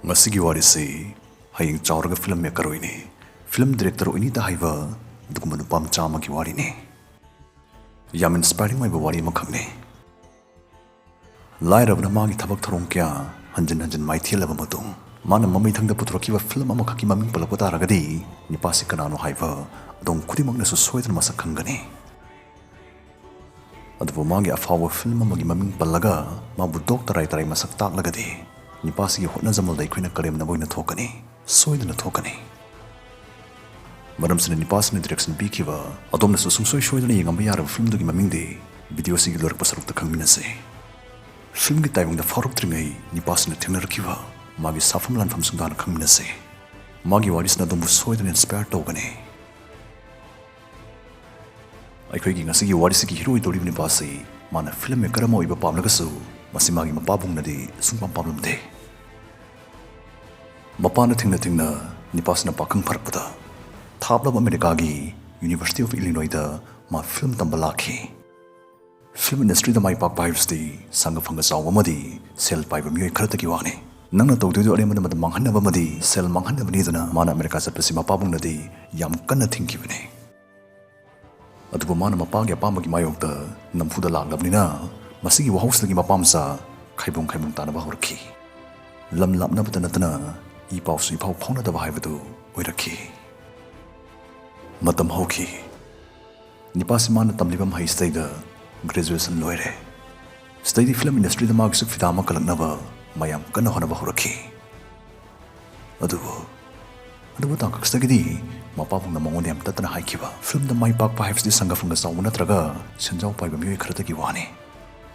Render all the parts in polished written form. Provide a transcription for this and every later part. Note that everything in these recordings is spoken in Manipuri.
Ngasigi warisi haying chauraga filmmaker oini film director oini da haiba duguma nupam chama gi wari ne yam inspiring mai wari ma khangne lairab na magi thabak tharong kya hanjin mai thilaba matung mana mami thangda putrokiba film ama khaki maming palapota ragadi nipasi kanano haiba dong kudimang na sosoidan masak khangani adubo magi afawa film ama gi maming palaga mabu doctor ai tarai masak tak lagadi Nupasi hotna zamal dai khoina karem na boina thokani soidana thokani maram sine Nupasi na direction bi kiwa adom na sung soidana yengam yar film dugi maming de video si gi lor pasaruk ta khangmina se film gi taibung da faruk tringai Nupasi na thengna rakhiwa magi safam lan pham sungdana khangmina se magi waris na dom soidana inspire togani ai khoi gi ngasi gi waris gi hero idori Nupasi mana filmmaker mo iba pamlaga su masi magi mapabung na di sungpam pamlam de mapana thingna Nupasi na pakang pharpada thabla America gi University of Illinois da ma film tambalaki film industry da mai pak vibes di sanga phanga sawa madi sel pai ba myoi kharta gi wani nangna tawdu do arema da manghanna ba madi sel manghanna bani dana mana America sa pesi mapabung na di yam kanna thinki bane adubo mana mapagi apama gi mayok da namfuda laglabnina masigi wahaus lagi mapamsa khaibung tana ba horki lam lapna batana I pau sui pau phona da bahai badu oirakhi matam hoki Nupasi mana tamlibam hai stay da graduation loire stay di film industry da mag suk fidama kalakna ba mayam kana hona ba horki adu tangkak stagidi mapapung na mangone am tatana haikiba film da mai pak vibes di sanga funga sauna traga senjau pai ba myoi kharata gi wani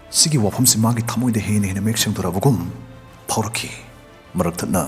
sigi wafam si magi thamoi de hene mek seng tora bugum phaurakhi marak thatna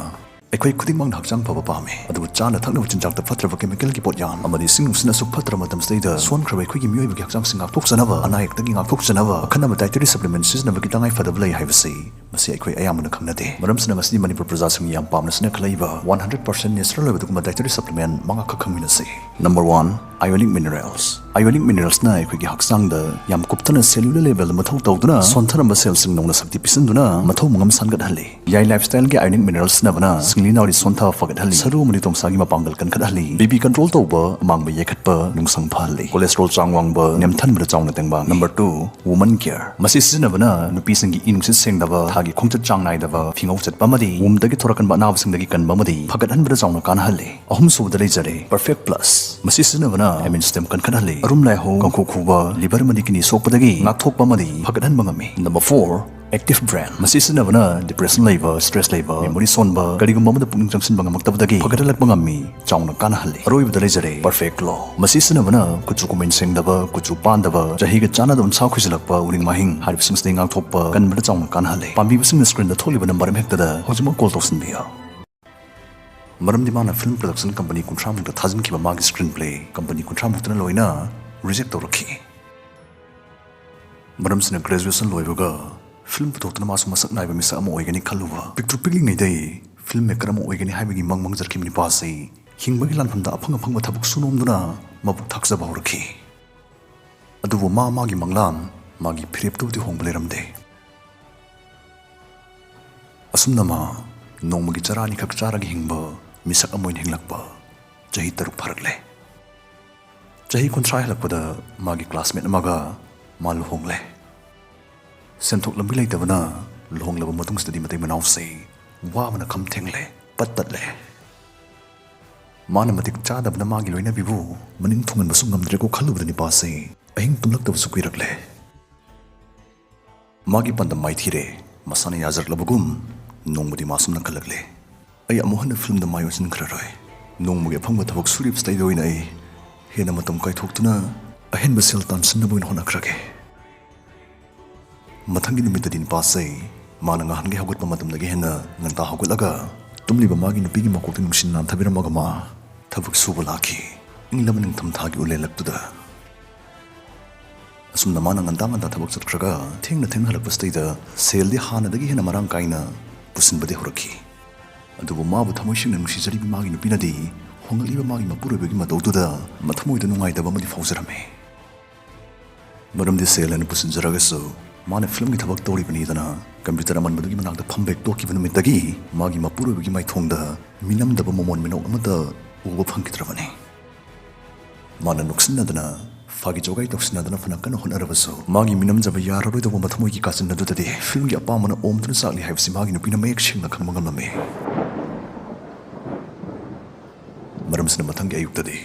ekhoi khudimang hakjang phaba pame adu chana thakna chinjak ta phatraba chemical gi pot yan amadi sinusna suk phatra matam steida son khrabai khoi gi myoi bi hakjang singak thok sanaba anaik tagi ngak thok sanaba khana ma dietary supplements is na bi tangai phadab lai haibasi masi ekhoi ayamna khangnate maram sina masi manipur praja sing yam pamna sina khlaiba 100% natural level kuma dietary supplement manga khakhamina se number 1 ionic minerals na ekhoi gi hakjang da yam kuptana cellular level mathau tawduna sontharamba cells sing nongna sakti pisanduna mathau mangam sangat halle yai lifestyle gi ionic minerals na bana singli nauri sontha fagat halle saru mani tomsagi mapangal kan khat halle bp control tawba mangba yekhatpa nungsang phale cholesterol changwang ba nemthan bra chawna tengba number 2 woman care masi sina bana nupi singi inungsi sengdaba thagi khongchat changnai daba phingau chatpa madi womdagi thorakan ba naw singdagi kan ba madi phagat han bra chawna kan halle ahum su da jare perfect plus masi sina bana immune system kan khat halle arum lai ho kangkhu khuba liver madi kini sokpadagi ngak thokpa madi phagat han bangami number 4 active brain masi sinabana depression level stress level memory sonba karigum mamada pungning jangsin banga maktabadagi phagalak bangami chawna kana halle aroi bidale jare perfect law masi sinabana kuchu kumen sengdaba kuchu pandaba jahi ga chana don sa khusilakpa uring mahing harib sing sting ngak thokpa kan bada chawna kana halle pambi bising screen da tholiba number hekta da hojima call tawsin biya maram dimana film production company kuntram da thajin kiba magi screenplay company kuntram mutna loina reject tawrakhi maram sina graduation loibaga film puthokna masu masak naiba misa ama oigani khaluwa picture pigli ngai dai filmmaker ama oigani haibagi mangmang jarkim ni pasai hingbagi lanphamda aphanga thabuk sunomduna mabuk thakjaba horki adubu magi manglan magi phirep tu di hongbleramde asumnama nongmagi charani khak charagi hingba misak amoin hinglakpa jahi taruk pharakle jahi kontrai halakpada magi classmate amaga mal hongle senthok lambi leitabana longlaba matung study matai manaw se wamana kham thengle pattatle mana matik chadabna magi loina bibu manin thungan basum ngamdre ko khalubani pase ahing tumlak tabu sukirakle magi pandam mai thire masana yazar labugum nongmudi masum nakhalakle ay amohan film da mayo sin khraroi nongmuge phangba thabak surip stay doina ai hena matam kai thoktuna ahen basel tan sinna boin hona khrage matangi numita din pasai mana nga hange hagut pamatam dagi hena nganta hagulaga tumli ba magi nupi gi makok tin mushin nan thabira magama thabuk subulaki inglam ning tham thagi ulelaktuda asumna mana nganta thabuk chatkraga thengna halak pastai da sel di hana dagi hena marang kaina pusin bade horaki adubu mabu thamoishin nushi jari bi magi nupi na di hongali ba magi mapuru bagi madawtuda mathamoi da nungai da ba madi fauzarame maram di sel an pusin jaraga so माने फिल्म की थबक तौरीबनीदना कंप्यूटर अमनबदुगी मनाक फंबेक तोकी नुमितगी मागी मपुरोबगी माइथोंदा मिनमदब मोमोन मिनो अमदा उब फंगिद्रबने माना नुक्सिनदना फागी जोगाई तोक्सिनदना फनकन होनरबसु मागी मिनमजब याररोइदब मथमोइगी कासिनदुददि फिल्म की अपामना ओमदुन सागली हाइबसि मागी नुपिना मयेक सिंगना खनमगममे मरमसना मथंगी अयुक्तदि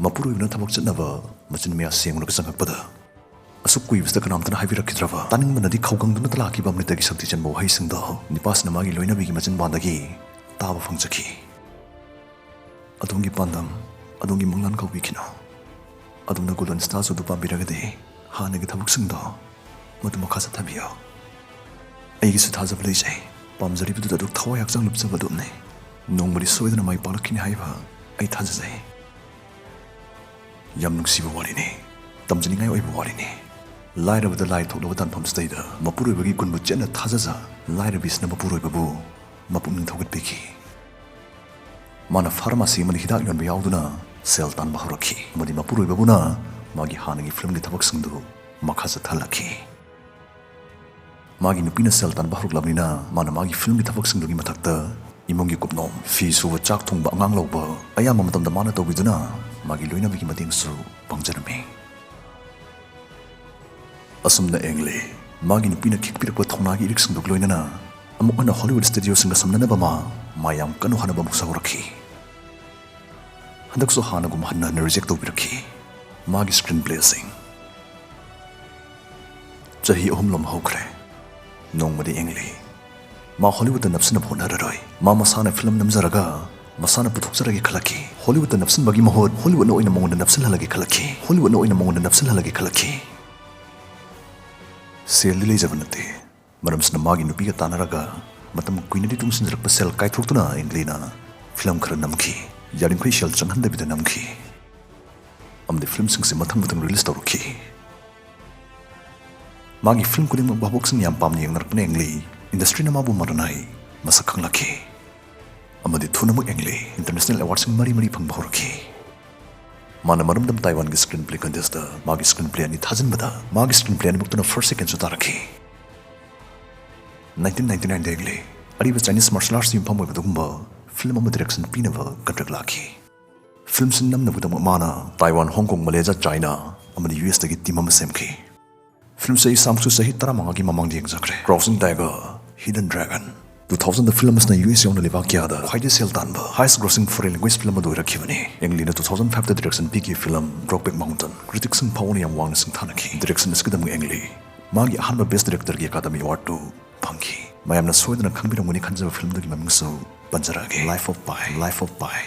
मपुरोइबना थबक चनबा मचिन मिया सेंगुलक संगकपदा असुक कुइबसदा कनामतना हाइबिरखिद्रबा तानिंगमनदि खौगंगदुना तलाखिबा अमृतगी शक्ति चनबो हाइसिंगदो निपासना मागी लोइनबिगी मचिन बांदगी ताबा फंगजखि अदोंगी पांदम अदोंगी मंगलान कौबिखिनो अदुमना गोल्डन स्टार सुदु पाबिरगदि हानगी थबकसिंगदो मदु मखा चथाबियो अइगिसु थाजब लैजै पामजरिबदुदा दुक थवाय हक्चांग लुपजबदुमने नोंबदि सोइदना माइ पालखिनि हाइबा अइ थाजजै याम नुंसिबो वारिनि तमजनिंगाय ओइबो वारिनि लाइरबदा लाइ थोकलबा तानफमसदैदा मपुरोइबगी गुनबु चेन्ना थाजजा लाइरबिसना मपुरोइबबु मपुंनिं थौगतबिखि माना फार्मासी मनि हिदाक योनबा यावदुना सेल तानबा हरखि मदि मपुरोइबबुना मागी हानगी फिल्मगी थबकसिंगदु मखा चथालखि मागी नुपिना सेल तानबा हरखलाबनिना माना मागी फिल्मगी थबकसिंगदुगी मथक्ता इमुंगी कुपनोम फी सुबा चाक थोंबा अंगांग लौबा अयामा मतमदा माना तौबिदुना मागी लोइनबिगी मतेंगसु पंगजरमे असुमना एंगले मागी नुपिना खिकपिरकपा थौनागी इरिक्सिंगदुक लोइनना अमुकना हॉलीवुड स्टूडियो सिंगा समननबा मायाम कनु हनबा मुक्सावरखि हंदकसु हानगुम हन्ना रिजेक्ट तौबिरखि मागी स्क्रीन प्ले सिंग चही अहुमलम हौख्रे नोंमदि एंगले मा हॉलीवुड नफसन होनररोय मा मसाना फिल्म नमजरगा मसाना पुथोकजरगे खलखि हॉलीवुड नफसन बगी महोद हॉलीवुड नो ओइना मंगोंद नफसन हलगे खलखि हॉलीवुड नो ओइना मंगोंद नफसन हलगे खलखि सेल दिले जबनते मरमसना मागी नुपिगा तानरगा मतम कुइनदि तुंगसिनजरकपा सेल काइथोक्तुना एंगलेना फिल्म खर नमखि यारिंखै सेल चंगहनदबिदा नमखि अमदि फिल्म सिंगसे मथंग मथंग रिलीज तौरखि मागी फिल्म कुदिंग बाबोक्सिंग याम पामनि यंगनरकने एंगले इंडस्ट्री नमाबु मरनाय मसक खंगलखि अमदि थुनमुक एंगले इंटरनेशनल अवार्ड्स मरी मरी फंगबा हरखि माना मरमदम ताइवान की स्क्रीन प्ले कंटेस्ट मागी स्क्रीन प्ले अनि थाजनबदा मागी स्क्रीन प्ले अनि बुक्तुना फर्स्ट सेकेंड सु तारखि 1999 देगले अरिबा चाइनीज मार्शल आर्ट्स युमफम ओइबदुगुम्बा फिल्म अमा डायरेक्शन पिनबा कंट्रैक्ट लाखि फिल्म सिन नमनबुदम माना ताइवान हांगकांग मलेशिया चाइना अमदि यूएस दगी टीम अमा सेमखि फिल्म से सामसु सही 35 की ममांग यंगजखरे crouching tiger hidden dragon 2000 the film असना यूएस यावना लेबा कियादा ख्वाइदे सेल तानबा highest grossing foreign language film अदु रखिबने एंगलिना 2005 द डायरेक्शन पीकी फिल्म ब्रोकबैक माउंटेन क्रिटिक्स सिंग पावन याम वांग सिंग थानखि डायरेक्शन इसकदम एंगली मागी अहनबा बेस्ट डायरेक्टर की अकादमी अवार्ड टू फंखि मयामना सोयदना खंबिरमुनि खंजबा फिल्म दगी ममिंगसु पंजरागे लाइफ ऑफ पाई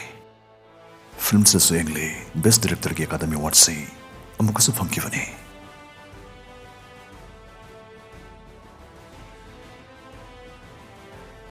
फिल्म से एंगली बेस्ट डायरेक्टर की अकादमी अवार्ड से अमुकसु फंखिबने